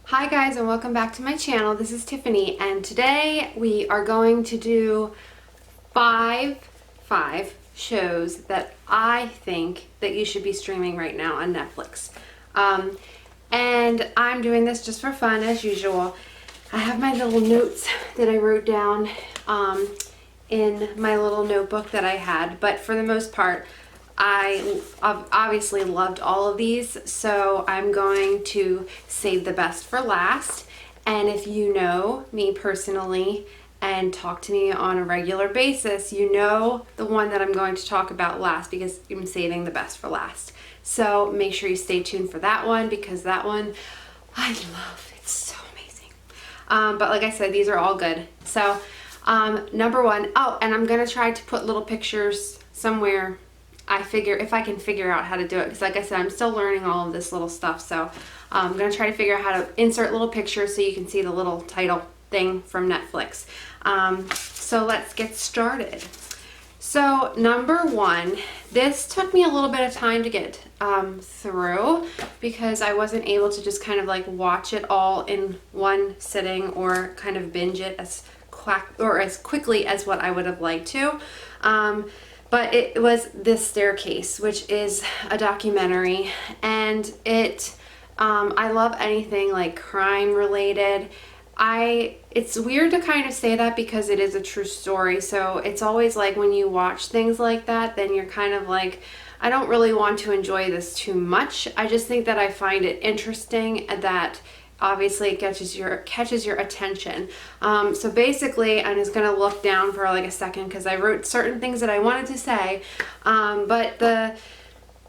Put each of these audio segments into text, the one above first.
Hi guys, and welcome back to my channel. This is Tiffany, and today we are going to do five shows that I think that you should be streaming right now on Netflix. And I'm doing this just for fun as usual. I have my little notes that I wrote down in my little notebook that I had, but for the most part I obviously loved all of these, so I'm going to save the best for last. And if you know me personally and talk to me on a regular basis, you know the one that I'm going to talk about last because I'm saving the best for last. So make sure you stay tuned for that one because that one I love. It's so amazing. But like I said, these are all good. So number one, oh, and I'm gonna try to put little pictures somewhere. I figure if I can figure out how to do it, because like I said, I'm still learning all of this little stuff. So I'm gonna try to figure out how to insert little pictures so you can see the little title thing from Netflix. So let's get started. So number one, this took me a little bit of time to get through because I wasn't able to just kind of like watch it all in one sitting or kind of binge it as quickly as what I would have liked to. But it was The Staircase, which is a documentary, and I love anything like crime related. It's weird to kind of say that because it is a true story, so it's always like when you watch things like that, then you're kind of like, I don't really want to enjoy this too much. I just think that I find it interesting that obviously it catches your attention. So basically, I'm just gonna look down for like a second because I wrote certain things that I wanted to say, but the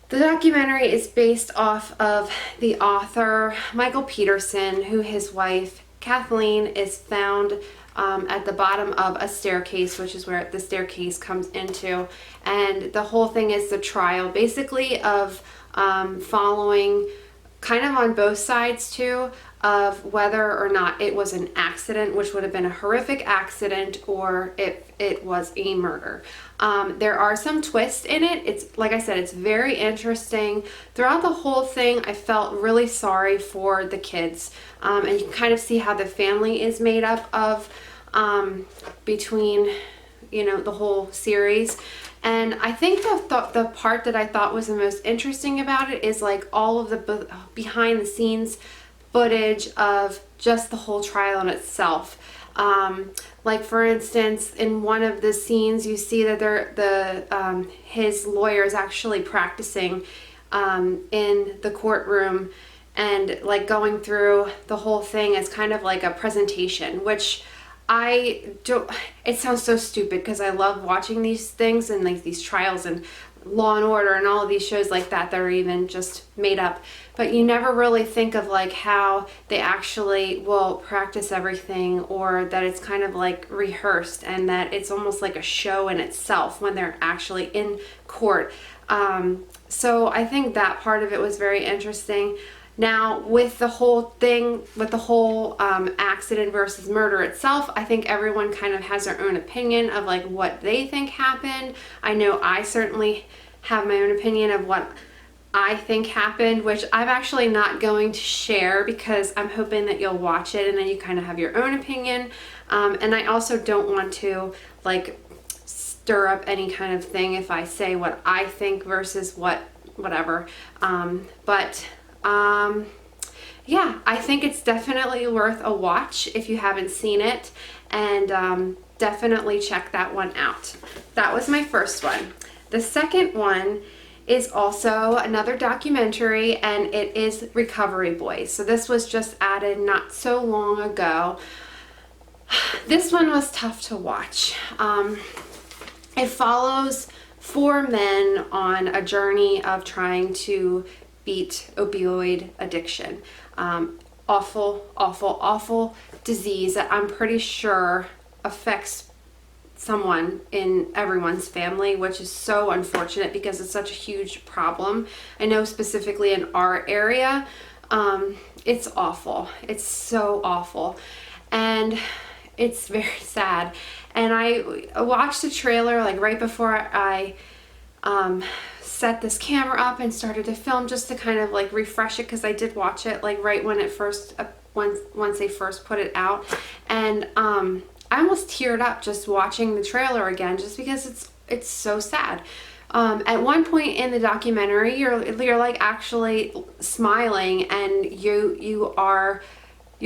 documentary is based off of the author Michael Peterson, who his wife Kathleen is found at the bottom of a staircase, which is where the staircase comes into, and the whole thing is the trial basically of following kind of on both sides too, of whether or not it was an accident, which would have been a horrific accident, or if it was a murder. There are some twists in it. It's like I said, it's very interesting. Throughout the whole thing, I felt really sorry for the kids, and you can kind of see how the family is made up of between, you know, the whole series. And I think the part that I thought was the most interesting about it is like all of the behind the scenes footage of just the whole trial in itself. Like for instance, in one of the scenes, you see that his lawyer is actually practicing in the courtroom and like going through the whole thing as kind of like a presentation, which it sounds so stupid because I love watching these things and like these trials and Law and Order and all of these shows like that are even just made up, but you never really think of like how they actually will practice everything, or that it's kind of like rehearsed and that it's almost like a show in itself when they're actually in court. So I think that part of it was very interesting. Now, with the whole thing, with the whole accident versus murder itself, I think everyone kind of has their own opinion of like what they think happened. I know I certainly have my own opinion of what I think happened, which I'm actually not going to share because I'm hoping that you'll watch it and then you kind of have your own opinion. And I also don't want to like stir up any kind of thing if I say what I think versus whatever. Yeah, I think it's definitely worth a watch if you haven't seen it, and definitely check that one out. That was my first one. The second one is also another documentary, and it is Recovery Boys. So this was just added not so long ago. This one was tough to watch. It follows 4 men on a journey of trying to beat opioid addiction. Awful disease that I'm pretty sure affects someone in everyone's family, which is so unfortunate because it's such a huge problem. I know specifically in our area, it's awful. It's so awful. And it's very sad. And I watched the trailer like right before I set this camera up and started to film just to kind of like refresh it, because I did watch it like right when it first once they first put it out, and I almost teared up just watching the trailer again, just because it's so sad. At one point in the documentary, you're like actually smiling, and you're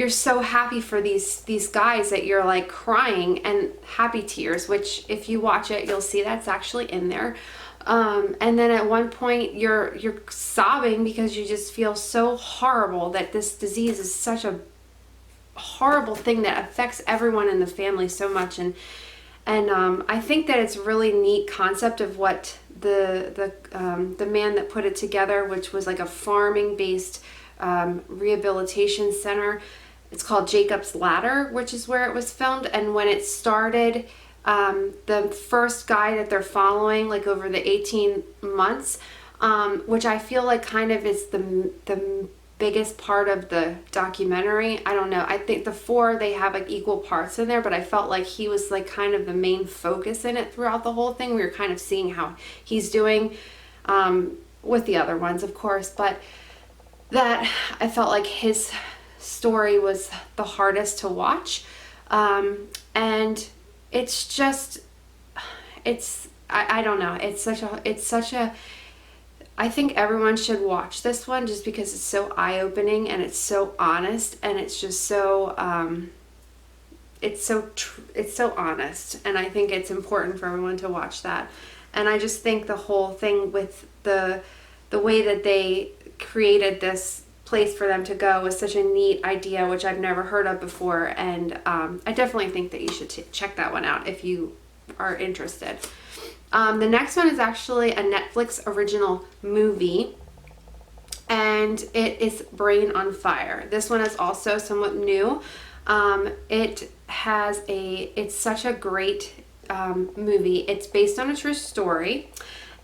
so happy for these guys that you're like crying and happy tears, which if you watch it, you'll see that's actually in there. And then at one point you're sobbing because you just feel so horrible that this disease is such a horrible thing that affects everyone in the family so much. And I think that it's a really neat concept of what the man that put it together, which was like a farming based rehabilitation center. It's called Jacob's Ladder, which is where it was filmed. And when it started, the first guy that they're following, like over the 18 months, which I feel like kind of is the biggest part of the documentary. I don't know. I think the four, they have like equal parts in there, but I felt like he was like kind of the main focus in it throughout the whole thing. We were kind of seeing how he's doing, with the other ones, of course, but that I felt like his story was the hardest to watch. And it's just, I don't know. It's such a, I think everyone should watch this one just because it's so eye-opening and it's so honest, and it's just so, it's so honest. And I think it's important for everyone to watch that. And I just think the whole thing with the way that they created this place for them to go was such a neat idea, which I've never heard of before. And I definitely think that you should check that one out if you are interested. The next one is actually a Netflix original movie, and it is Brain on Fire. This one is also somewhat new. It's such a great movie. It's based on a true story,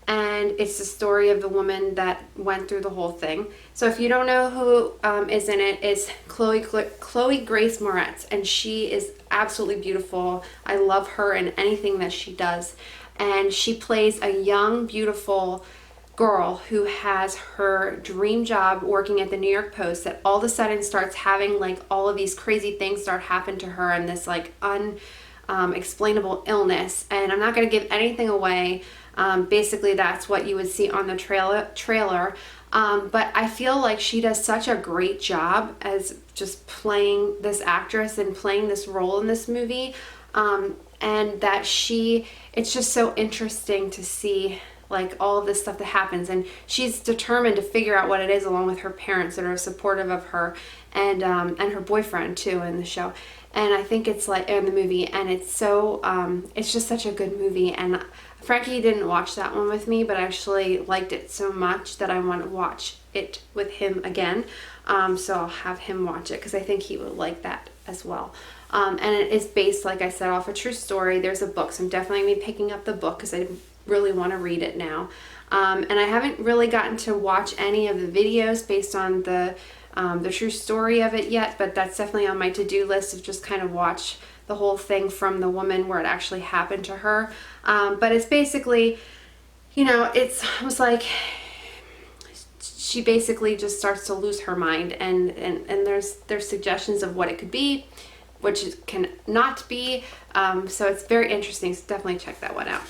and it's the story of the woman that went through the whole thing. So if you don't know who is in it, it's Chloe Grace Moretz, and she is absolutely beautiful. I love her in anything that she does. And she plays a young, beautiful girl who has her dream job working at the New York Post, that all of a sudden starts having like all of these crazy things start happening to her, and this like unexplainable illness. And I'm not going to give anything away. Basically that's what you would see on the trailer. But I feel like she does such a great job as just playing this actress and playing this role in this movie. And that it's just so interesting to see like all of this stuff that happens, and she's determined to figure out what it is, along with her parents that are supportive of her, and her boyfriend too in the show. And I think it's like in the movie, and it's so it's just such a good movie. And Frankie didn't watch that one with me, but I actually liked it so much that I want to watch it with him again. So I'll have him watch it because I think he would like that as well. And it is based, like I said, off a true story. There's a book, so I'm definitely going to be picking up the book because I really want to read it now. And I haven't really gotten to watch any of the videos based on the true story of it yet, but that's definitely on my to-do list of just kind of watch the whole thing from the woman where it actually happened to her. But it's basically, it was like she basically just starts to lose her mind, and there's suggestions of what it could be, which it can not be. So it's very interesting. So definitely check that one out.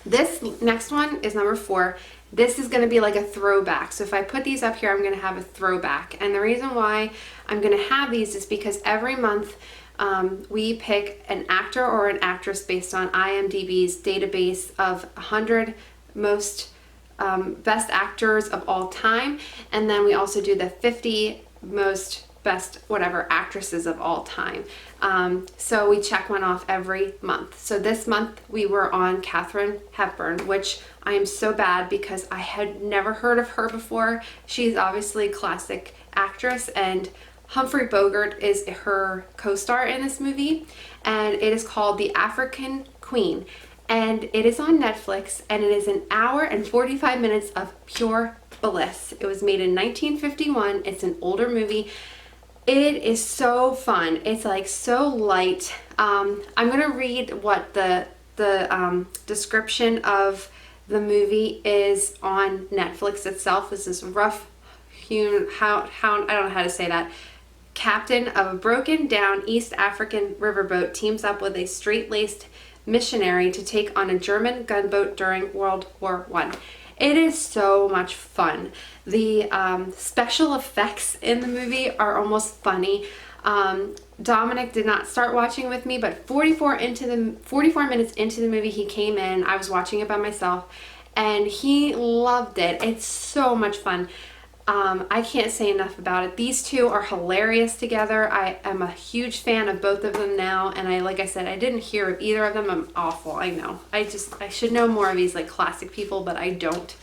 This next one is number 4. This is going to be like a throwback. So if I put these up here, I'm going to have a throwback. And the reason why I'm going to have these is because every month we pick an actor or an actress based on IMDb's database of 100 most best actors of all time. And then we also do the 50 most best whatever actresses of all time. So we check one off every month. So this month we were on Katharine Hepburn, which I am so bad because I had never heard of her before. She's obviously a classic actress, and Humphrey Bogart is her co-star in this movie, and it is called The African Queen, and it is on Netflix, and it is an hour and 45 minutes of pure bliss. It was made in 1951. It's an older movie. It is so fun. It's like so light. I'm gonna read what the description of the movie is on Netflix itself. This is rough hewn, I don't know how to say that. Captain of a broken down East African riverboat teams up with a straight-laced missionary to take on a German gunboat during World War I. It is so much fun. The special effects in the movie are almost funny. Dominic did not start watching with me, but 44 minutes into the movie, he came in. I was watching it by myself, and he loved it. It's so much fun. I can't say enough about it. These two are hilarious together. I am a huge fan of both of them now, and like I said, I didn't hear of either of them. I'm awful, I know. I should know more of these like classic people, but I don't.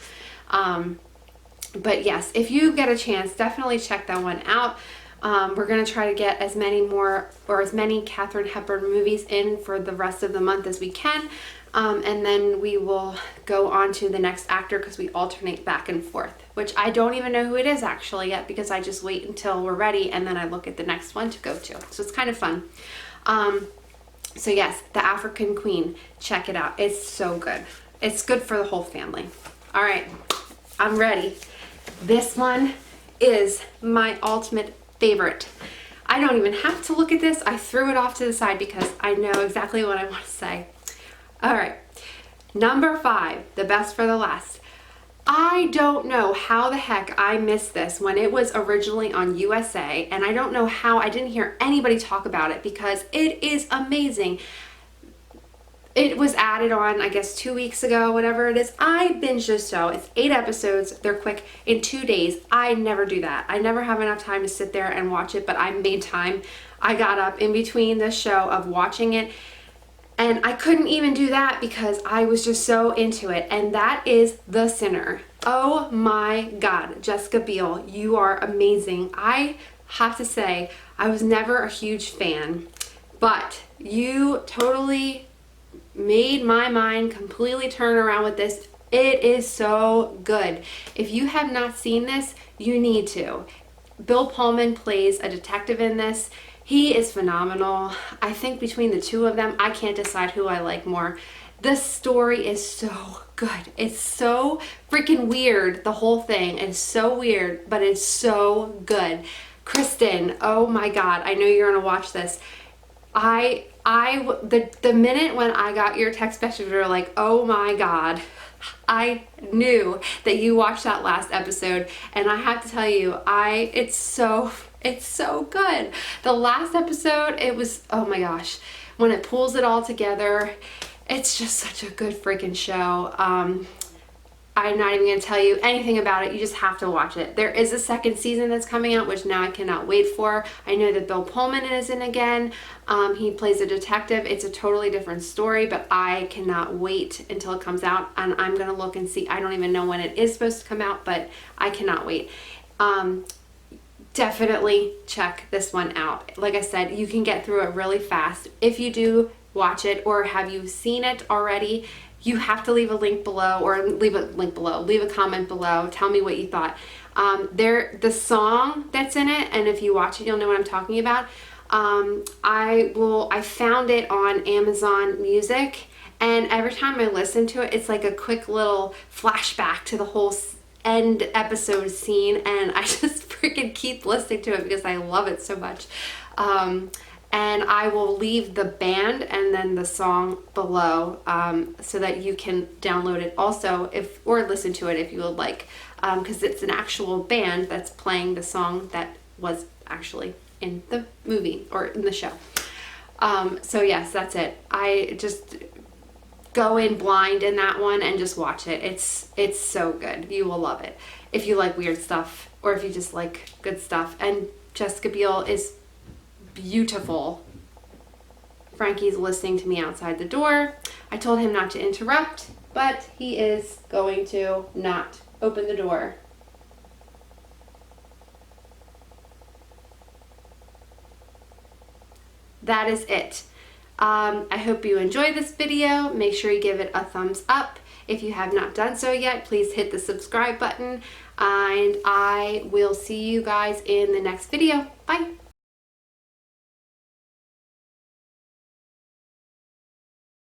But yes, if you get a chance, definitely check that one out. We're going to try to get as many Katharine Hepburn movies in for the rest of the month as we can. And then we will go on to the next actor because we alternate back and forth, which I don't even know who it is actually yet because I just wait until we're ready and then I look at the next one to go to. So it's kind of fun. So yes, The African Queen, check it out. It's so good. It's good for the whole family. All right, I'm ready. This one is my ultimate favorite. I don't even have to look at this. I threw it off to the side because I know exactly what I want to say. All right, number 5, the best for the last. I don't know how the heck I missed this when it was originally on USA, and I don't know how I didn't hear anybody talk about it because it is amazing. It was added on, I guess, 2 weeks ago, whatever it is. I binged this show. It's 8 episodes. They're quick in 2 days. I never do that. I never have enough time to sit there and watch it, but I made time. I got up in between the show of watching it, and I couldn't even do that because I was just so into it. And that is The Sinner. Oh my God, Jessica Biel, you are amazing. I have to say, I was never a huge fan, but you totally made my mind completely turn around with this. It is so good. If you have not seen this, you need to. Bill Pullman plays a detective in this. He is phenomenal. I think between the two of them, I can't decide who I like more. The story is so good. It's so freaking weird. The whole thing is so weird, but it's so good. Kristen, oh my God, I know you're gonna watch this. The minute when I got your text message, you were like, oh my God, I knew that you watched that last episode, and I have to tell you, it's so good. The last episode, it was, oh my gosh, when it pulls it all together, it's just such a good freaking show. I'm not even going to tell you anything about it. You just have to watch it. There is a second season that's coming out, which now I cannot wait for. I know that Bill Pullman is in again. He plays a detective. It's a totally different story, but I cannot wait until it comes out, and I'm going to look and see. I don't even know when it is supposed to come out, but I cannot wait. Definitely check this one out. Like I said, you can get through it really fast. If you do watch it, or have you seen it already, you have to leave a link below, or leave a comment below. Tell me what you thought. The song that's in it, and if you watch it, you'll know what I'm talking about. I found it on Amazon Music, and every time I listen to it, it's like a quick little flashback to the whole end episode scene, and I just freaking keep listening to it because I love it so much. And I will leave the band and then the song below, so that you can download it also, or listen to it if you would like, because it's an actual band that's playing the song that was actually in the movie or in the show. So yes, that's it. I just go in blind in that one and just watch it. It's so good. You will love it if you like weird stuff, or if you just like good stuff. And Jessica Biel is beautiful. Frankie's listening to me outside the door. I told him not to interrupt, but he is going to not open the door. That is it. I hope you enjoyed this video. Make sure you give it a thumbs up. If you have not done so yet, please hit the subscribe button, and I will see you guys in the next video. Bye.